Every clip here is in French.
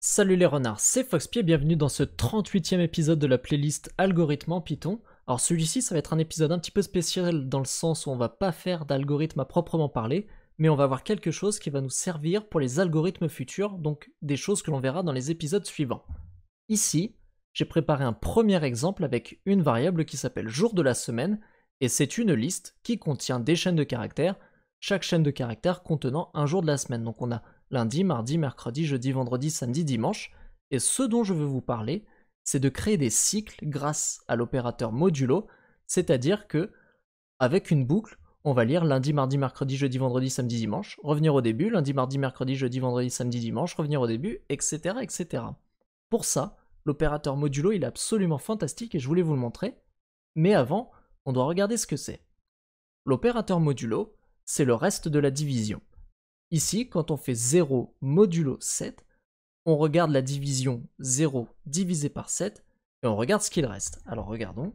Salut les renards, c'est Foxpie et bienvenue dans ce 38e épisode de la playlist Algorithme en Python. Alors celui-ci ça va être un épisode un petit peu spécial dans le sens où on va pas faire d'algorithme à proprement parler, mais on va voir quelque chose qui va nous servir pour les algorithmes futurs, donc des choses que l'on verra dans les épisodes suivants. Ici, j'ai préparé un premier exemple avec une variable qui s'appelle jour de la semaine, et c'est une liste qui contient des chaînes de caractères, chaque chaîne de caractères contenant un jour de la semaine. Donc on a lundi, mardi, mercredi, jeudi, vendredi, samedi, dimanche. Et ce dont je veux vous parler, c'est de créer des cycles grâce à l'opérateur modulo, c'est-à-dire que avec une boucle, on va lire lundi, mardi, mercredi, jeudi, vendredi, samedi, dimanche, revenir au début, lundi, mardi, mercredi, jeudi, vendredi, samedi, dimanche, revenir au début, etc. etc. Pour ça, l'opérateur modulo il est absolument fantastique et je voulais vous le montrer. Mais avant, on doit regarder ce que c'est. L'opérateur modulo, c'est le reste de la division. Ici, quand on fait 0 modulo 7, on regarde la division 0 divisé par 7 et on regarde ce qu'il reste. Alors regardons.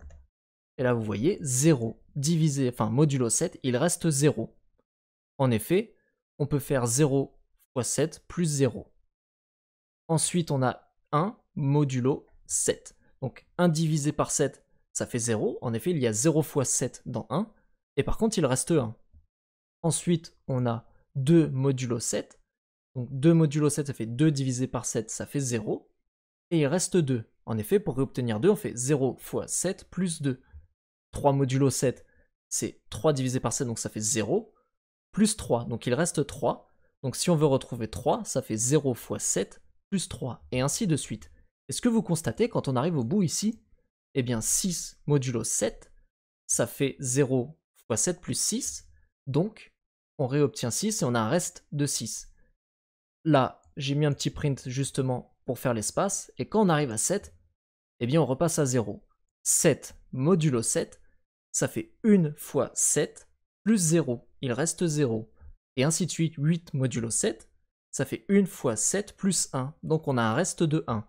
Et là vous voyez 0 divisé, modulo 7, il reste 0. En effet, on peut faire 0 fois 7 plus 0. Ensuite on a 1 modulo 7. Donc 1 divisé par 7, ça fait 0. En effet, il y a 0 fois 7 dans 1. Et par contre, il reste 1. Ensuite, on a 2 modulo 7. Donc 2 modulo 7, ça fait 2 divisé par 7, ça fait 0. Et il reste 2. En effet, pour obtenir 2, on fait 0 fois 7 plus 2. 3 modulo 7, c'est 3 divisé par 7, donc ça fait 0. Plus 3, donc il reste 3. Donc si on veut retrouver 3, ça fait 0 fois 7 plus 3, et ainsi de suite. Et ce que vous constatez quand on arrive au bout ici, eh bien 6 modulo 7, ça fait 0 fois 7 plus 6, donc on réobtient 6 et on a un reste de 6. Là, j'ai mis un petit print justement pour faire l'espace, et quand on arrive à 7, eh bien on repasse à 0. 7 modulo 7, ça fait 1 fois 7 plus 0, il reste 0. Et ainsi de suite, 8 modulo 7, ça fait 1 fois 7 plus 1, donc on a un reste de 1.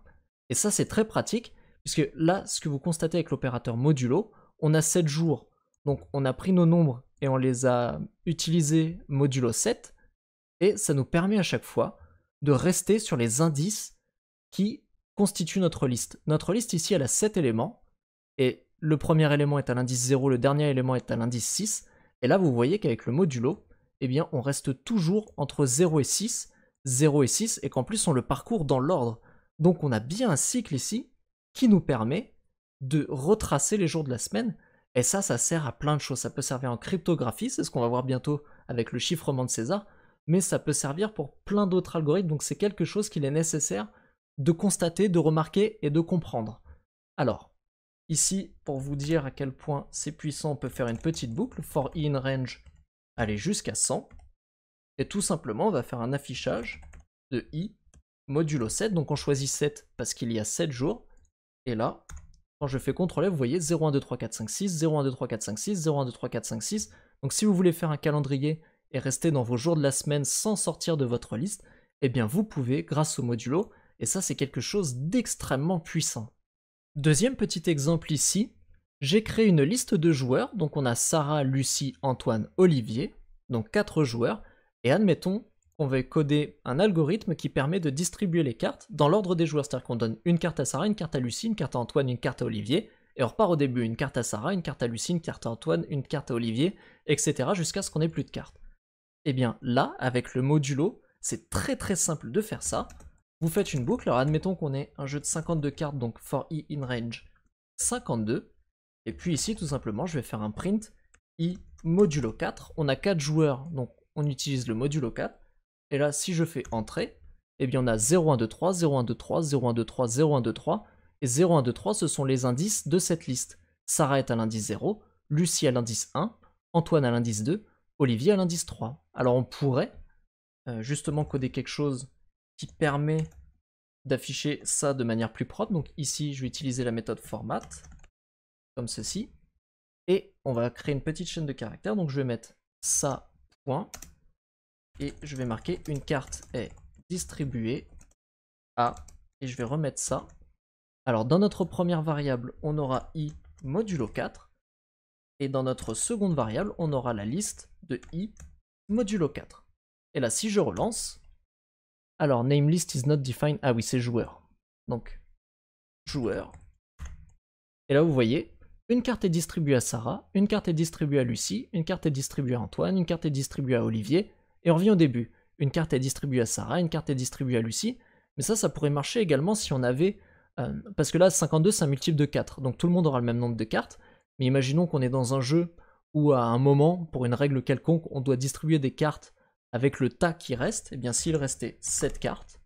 Et ça c'est très pratique, puisque là, ce que vous constatez avec l'opérateur modulo, on a 7 jours, donc on a pris nos nombres et on les a utilisés modulo 7, et ça nous permet à chaque fois de rester sur les indices qui constituent notre liste. Notre liste ici, elle a 7 éléments, et le premier élément est à l'indice 0, le dernier élément est à l'indice 6, et là vous voyez qu'avec le modulo, eh bien on reste toujours entre 0 et 6, 0 et 6, et qu'en plus on le parcourt dans l'ordre. Donc on a bien un cycle ici qui nous permet de retracer les jours de la semaine, et ça sert à plein de choses. Ça peut servir en cryptographie, c'est ce qu'on va voir bientôt avec le chiffrement de César, mais ça peut servir pour plein d'autres algorithmes, donc c'est quelque chose qu'il est nécessaire de constater, de remarquer et de comprendre. Alors, ici, pour vous dire à quel point c'est puissant, on peut faire une petite boucle, for i in range, aller jusqu'à 100, et tout simplement, on va faire un affichage de i modulo 7, donc on choisit 7 parce qu'il y a 7 jours, et là, quand je fais CTRL F, vous voyez 0, 1, 2, 3, 4, 5, 6, 0, 1, 2, 3, 4, 5, 6, 0, 1, 2, 3, 4, 5, 6, donc si vous voulez faire un calendrier et rester dans vos jours de la semaine sans sortir de votre liste, eh bien vous pouvez grâce au modulo, et ça c'est quelque chose d'extrêmement puissant. Deuxième petit exemple ici, j'ai créé une liste de joueurs, donc on a Sarah, Lucie, Antoine, Olivier, donc 4 joueurs, et admettons qu'on va coder un algorithme qui permet de distribuer les cartes dans l'ordre des joueurs, c'est-à-dire qu'on donne une carte à Sarah, une carte à Lucie, une carte à Antoine, une carte à Olivier, et on repart au début, une carte à Sarah, une carte à Lucie, une carte à Antoine, une carte à Olivier, etc. jusqu'à ce qu'on ait plus de cartes. Et bien là, avec le modulo, c'est très très simple de faire ça. Vous faites une boucle, alors admettons qu'on ait un jeu de 52 cartes, donc for i in range 52, et puis ici tout simplement je vais faire un print i modulo 4, on a 4 joueurs, donc on utilise le modulo 4, et là si je fais entrée, eh bien on a 0, 1, 2, 3, 0, 1, 2, 3, 0, 1, 2, 3, 0, 1, 2, 3, et 0, 1, 2, 3 ce sont les indices de cette liste. Sarah est à l'indice 0, Lucie à l'indice 1, Antoine à l'indice 2, Olivier à l'indice 3. Alors on pourrait justement coder quelque chose qui permet d'afficher ça de manière plus propre. Donc ici, je vais utiliser la méthode format, comme ceci. Et on va créer une petite chaîne de caractères. Donc je vais mettre ça, point. Et je vais marquer une carte est distribuée à. Et je vais remettre ça. Alors dans notre première variable, on aura i modulo 4. Et dans notre seconde variable, on aura la liste de i modulo 4. Et là, si je relance, Alors, namelist is not defined. Ah oui, c'est joueur. Donc, joueur. Et là, vous voyez, une carte est distribuée à Sarah, une carte est distribuée à Lucie, une carte est distribuée à Antoine, une carte est distribuée à Olivier, et on revient au début. Une carte est distribuée à Sarah, une carte est distribuée à Lucie, mais ça pourrait marcher également si on avait... parce que là, 52, c'est un multiple de 4, donc tout le monde aura le même nombre de cartes, mais imaginons qu'on est dans un jeu où à un moment, pour une règle quelconque, on doit distribuer des cartes avec le tas qui reste, et bien s'il restait 7 cartes,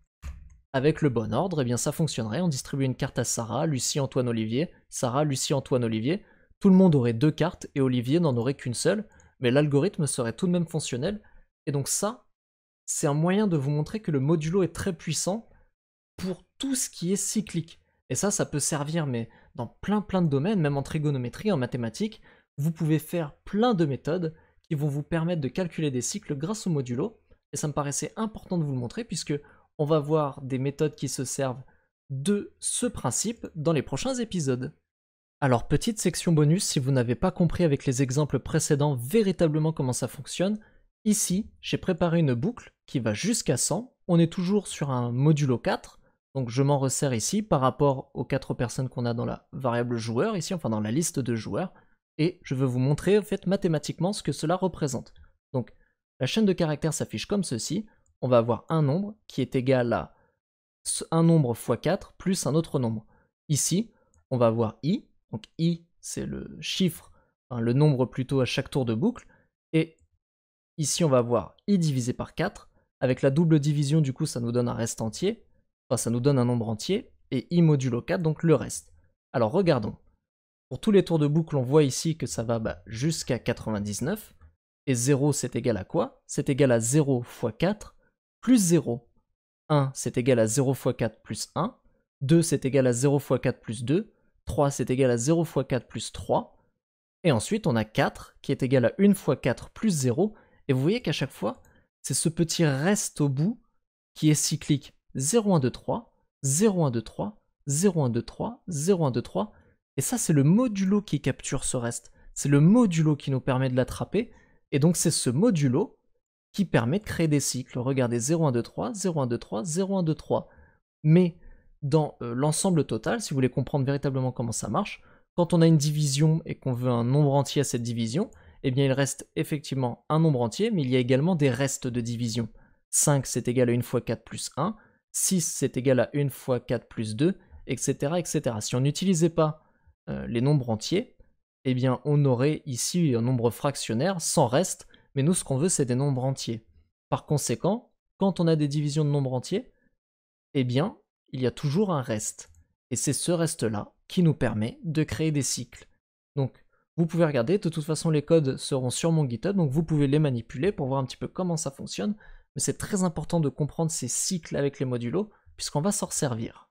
avec le bon ordre, eh bien ça fonctionnerait. On distribue une carte à Sarah, Lucie, Antoine, Olivier. Sarah, Lucie, Antoine, Olivier. Tout le monde aurait 2 cartes et Olivier n'en aurait qu'une seule, mais l'algorithme serait tout de même fonctionnel. Et donc ça, c'est un moyen de vous montrer que le modulo est très puissant pour tout ce qui est cyclique. Et ça peut servir mais dans plein de domaines, même en trigonométrie, en mathématiques. Vous pouvez faire plein de méthodes qui vont vous permettre de calculer des cycles grâce au modulo. Et ça me paraissait important de vous le montrer puisque on va voir des méthodes qui se servent de ce principe dans les prochains épisodes. Alors petite section bonus, si vous n'avez pas compris avec les exemples précédents véritablement comment ça fonctionne, ici j'ai préparé une boucle qui va jusqu'à 100, on est toujours sur un modulo 4, donc je m'en resserre ici par rapport aux 4 personnes qu'on a dans la variable joueur, ici enfin dans la liste de joueurs, et je veux vous montrer en fait mathématiquement ce que cela représente. Donc la chaîne de caractères s'affiche comme ceci, on va avoir un nombre qui est égal à un nombre fois 4 plus un autre nombre. Ici, on va avoir i, donc i c'est le chiffre, enfin, le nombre plutôt à chaque tour de boucle, et ici on va avoir i divisé par 4, avec la double division du coup ça nous donne un reste entier, enfin ça nous donne un nombre entier, et i modulo 4 donc le reste. Alors regardons, pour tous les tours de boucle on voit ici que ça va jusqu'à 99, et 0 c'est égal à quoi? C'est égal à 0 fois 4, plus 0. 1 c'est égal à 0 fois 4 plus 1, 2 c'est égal à 0 fois 4 plus 2, 3 c'est égal à 0 fois 4 plus 3, et ensuite on a 4 qui est égal à 1 fois 4 plus 0, et vous voyez qu'à chaque fois, c'est ce petit reste au bout qui est cyclique. 0, 1, 2, 3, 0, 1, 2, 3, 0, 1, 2, 3, 0, 1, 2, 3, et ça c'est le modulo qui capture ce reste, c'est le modulo qui nous permet de l'attraper, et donc c'est ce modulo qui permet de créer des cycles. Regardez 0, 1, 2, 3, 0, 1, 2, 3, 0, 1, 2, 3. Mais dans l'ensemble total, si vous voulez comprendre véritablement comment ça marche, quand on a une division et qu'on veut un nombre entier à cette division, eh bien il reste effectivement un nombre entier, mais il y a également des restes de division. 5 c'est égal à 1 fois 4 plus 1, 6 c'est égal à 1 fois 4 plus 2, etc. etc. Si on n'utilisait pas les nombres entiers, eh bien on aurait ici un nombre fractionnaire sans reste, mais nous ce qu'on veut c'est des nombres entiers. Par conséquent, quand on a des divisions de nombres entiers, eh bien il y a toujours un reste. Et c'est ce reste-là qui nous permet de créer des cycles. Donc vous pouvez regarder, de toute façon les codes seront sur mon GitHub, donc vous pouvez les manipuler pour voir un petit peu comment ça fonctionne, mais c'est très important de comprendre ces cycles avec les modulos, puisqu'on va s'en servir.